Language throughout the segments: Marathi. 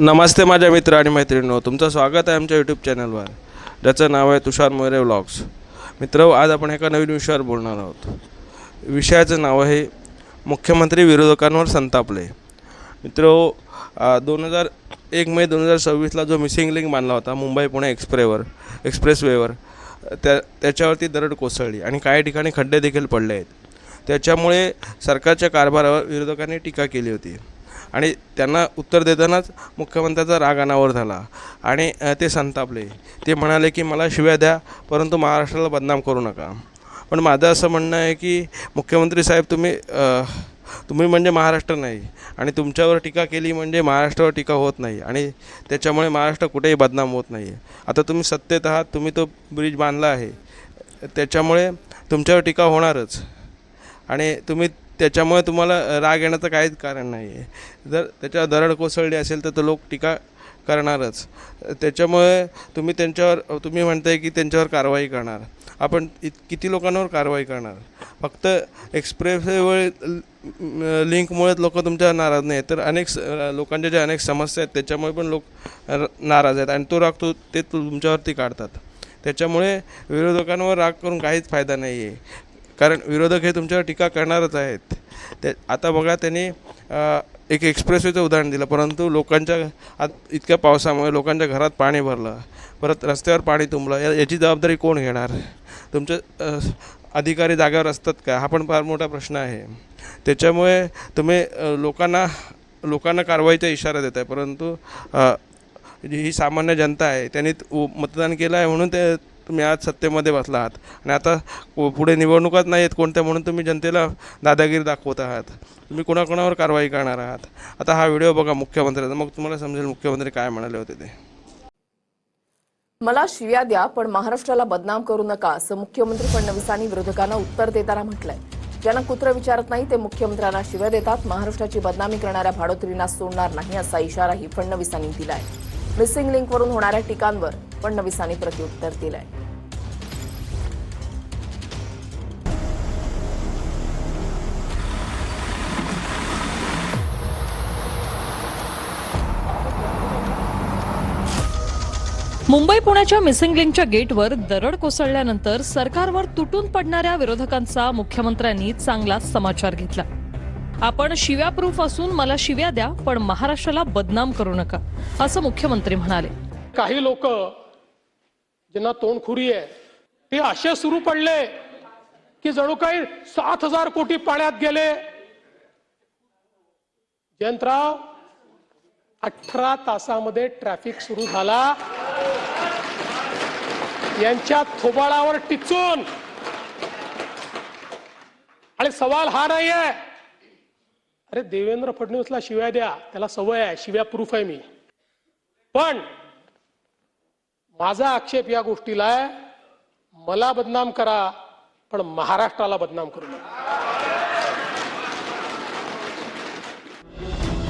नमस्ते माझ्या मित्र आणि मैत्रिणींनो, तुमचं स्वागत आहे आमच्या यूट्यूब चॅनलवर, ज्याचं नाव आहे तुषार मोरे व्लॉग्स. मित्र, आज आपण एका नवीन विषयावर बोलणार आहोत. विषयाचं नाव आहे मुख्यमंत्री विरोधकांवर संतापले. मित्र, 1 मे 2026ला जो मिसिंग लिंक बांधला होता मुंबई पुणे एक्सप्रेसवेवर, त्याच्यावरती दरड कोसळली आणि काही ठिकाणी खड्डे देखील पडले आहेत. त्याच्यामुळे सरकारच्या कारभारावर विरोधकांनी टीका केली होती आणि त्यांना उत्तर देतानाच मुख्यमंत्र्यांचा राग अनावर झाला आणि ते संतापले. ते म्हणाले की मला शिव्या द्या, परंतु महाराष्ट्राला बदनाम करू नका. पण माझं असं म्हणणं आहे की मुख्यमंत्री साहेब, तुम्ही म्हणजे महाराष्ट्र नाही आणि तुमच्यावर टीका केली म्हणजे महाराष्ट्रावर टीका होत नाही आणि त्याच्यामुळे महाराष्ट्र कुठेही बदनाम होत नाही. आता तुम्ही सत्तेत आहात, तुम्ही तो ब्रिज बांधला आहे, त्याच्यामुळे तुमच्यावर टीका होणारच आणि त्याच्यामुळे तुम्हाला राग येण्याचं काहीच कारण नाही आहे. जर त्याच्यावर दरड कोसळली असेल तर लोक टीका करणारच. त्याच्यामुळे तुम्ही म्हणताय की त्यांच्यावर कारवाई करणार. आपण किती लोकांवर कारवाई करणार? फक्त एक्सप्रेसवे लिंकमुळे लोक तुमच्यावर नाराज नाही, तर अनेक लोकांच्या ज्या अनेक समस्या आहेत त्याच्यामुळे पण लोक नाराज आहेत आणि तो राग ते तुमच्यावरती काढतात. त्याच्यामुळे विरोधकांवर राग करून काहीच फायदा नाही आहे, कारण विरोधक हे तुमच्यावर टीका करणारच आहेत. आता बघा, त्यांनी एक एक्सप्रेसवेचं उदाहरण दिलं, परंतु लोकांच्या इतक्या पावसामुळे लोकांच्या घरात पाणी भरलं, परत रस्त्यावर पाणी तुंबलं. याची जबाबदारी कोण घेणार? तुमचे अधिकारी जागेवर असतात का? हा पण फार मोठा प्रश्न आहे. त्याच्यामुळे तुम्ही लोकांना कारवाईचा इशारा देत आहे, परंतु ही सामान्य जनता आहे, त्यांनी मतदान केलं आहे म्हणून तुम्ही आज सत्तेमध्ये बसला आहात आणि आता पुढे निवडणुकाच नाही आहेत कोणत्या, म्हणून तुम्ही जनतेला दादागिरी दाखवत आहात. तुम्ही कोणाकोणावर कारवाई करणार आहात? आता हा व्हिडिओ बघा मुख्यमंत्र्यांचा, मग तुम्हाला समजेल मुख्यमंत्री काय म्हणाले होते ते. मला शिव्या द्या, पण महाराष्ट्राला बदनाम करू नका, असं मुख्यमंत्री फडणवीसांनी विरोधकांना उत्तर देताना म्हटलंय. ज्यांना कुत्रं विचारत नाही ते मुख्यमंत्र्यांना शिव्या देतात. महाराष्ट्राची बदनामी करणाऱ्या भाडोत्रींना सोडणार नाही, असा इशाराही फडणवीसांनी दिलाय. मिसिंग लिंकवरून होणाऱ्या टीकांवर फडणवीसांनी प्रत्युत्तर दिलंय. मुंबई पुण्याच्या मिसिंग लिंकच्या गेटवर दरड कोसळल्यानंतर सरकारवर तुटून पडणाऱ्या विरोधकांचा मुख्यमंत्र्यांनी चांगला समाचार घेतला. आपण शिव्या प्रूफ असून मला शिव्या द्या, पण महाराष्ट्राला बदनाम करू नका, असं मुख्यमंत्री म्हणाले. काही लोक ज्यांना तोंडखुरी आहे ते असे सुरू पडले की जणू काही 7,000 कोटी पाण्यात गेले. जयंतराव, 18 तासामध्ये ट्रॅफिक सुरू झाला. यांच्या थोबाळावर टिचून. आणि सवाल हा नाही आहे, अरे देवेंद्र फडणवीसला शिव्या द्या, त्याला सवय आहे, शिव्या प्रूफ आहे मी. पण माझा आक्षेप या गोष्टीला आहे, मला बदनाम करा पण महाराष्ट्राला बदनाम करू नका.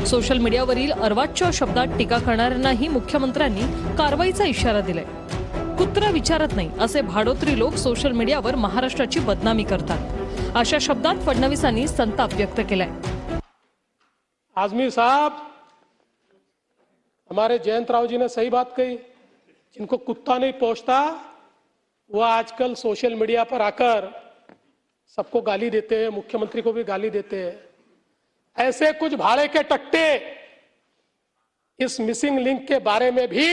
सोशल मीडियावरील अर्वाच्य शब्दात टीका करणाऱ्यांनाही मुख्यमंत्र्यांनी कारवाईचा इशारा दिलाय. कुत्रा विचारत नाही असे भाडोत्री लोक सोशल मीडियावर महाराष्ट्राची बदनामी करतात, अशा शब्दात फडणवीसांनी संताप व्यक्त केलाय. आजमी साहब, हमारे जयंतराव जी ने सही बात कही. जिनको कुत्ता नहीं पहुंचता वो आजकल सोशल मीडिया पर आकर सबको गाली देते हैं, मुख्यमंत्री को भी गाली देते हैं. ऐसे कुछ भाड़े के टट्टे इस मिसिंग लिंक के बारे में भी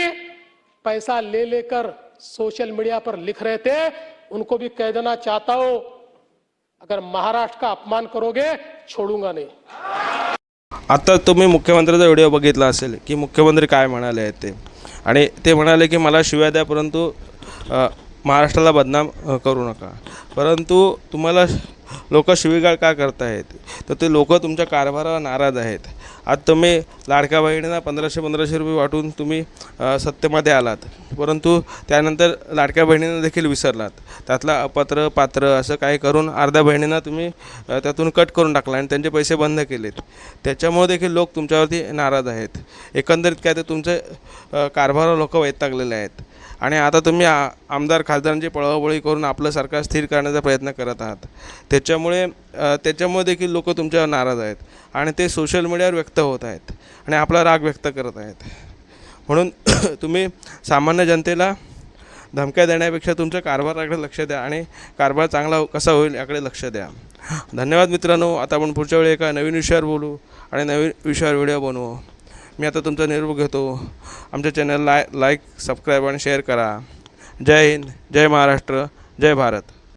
पैसा ले लेकर सोशल मीडिया पर लिख रहे थे. उनको भी कह देना चाहता हूं, अगर महाराष्ट्र का अपमान करोगे छोड़ूंगा नहीं. आता तुम्ही मुख्यमंत्र्यांचा व्हिडिओ बघितला असेल की मुख्यमंत्री काय म्हणाले आहेत ते, आणि ते म्हणाले की मला शिव्या द्या, परंतु महाराष्ट्राला बदनाम करू नका. परंतु तुम्हाला लोक शिवीगाळ का करतायत? तर ते लोक तुमच्या कारभारावर नाराज आहेत. आज तुम्ही लाडक्या बहिणींना 1500 रुपये वाटून तुम्ही सत्तेमध्ये आलात, परंतु त्यानंतर लाडक्या बहिणींना देखील विसरलात. त्यातला अपात्र पात्र असं काही करून अर्ध्या बहिणींना तुम्ही त्यातून कट करून टाकला आणि त्यांचे पैसे बंद केलेत. त्याच्यामुळे देखील लोक तुमच्यावरती नाराज आहेत. एकंदरीत काय, तर तुमचे कारभारावर लोक वैतागलेले आहेत आणि आता तुम्ही आमदार खासदारांची पळवापळी करून आपलं सरकार स्थिर करण्याचा प्रयत्न करत आहात. त्याच्यामुळे देखील लोक तुमच्यावर नाराज आहेत आणि ते सोशल मीडियावर व्यक्त होत आहेत आणि आपला राग व्यक्त करत आहेत. म्हणून तुम्ही सामान्य जनतेला धमक्या देण्यापेक्षा तुमच्या कारभाराकडे लक्ष द्या आणि कारभार चांगला कसा होईल याकडे लक्ष द्या. धन्यवाद मित्रांनो. आता आपण पुढच्या वेळी एका नवीन विषयावर बोलू आणि नवीन विषयावर व्हिडिओ बनवू. मी आता तुमचा निरोप घेतो. आमच्या चॅनलला लाईक सबस्क्राईब आणि शेअर करा. जय हिंद, जय महाराष्ट्र, जय भारत.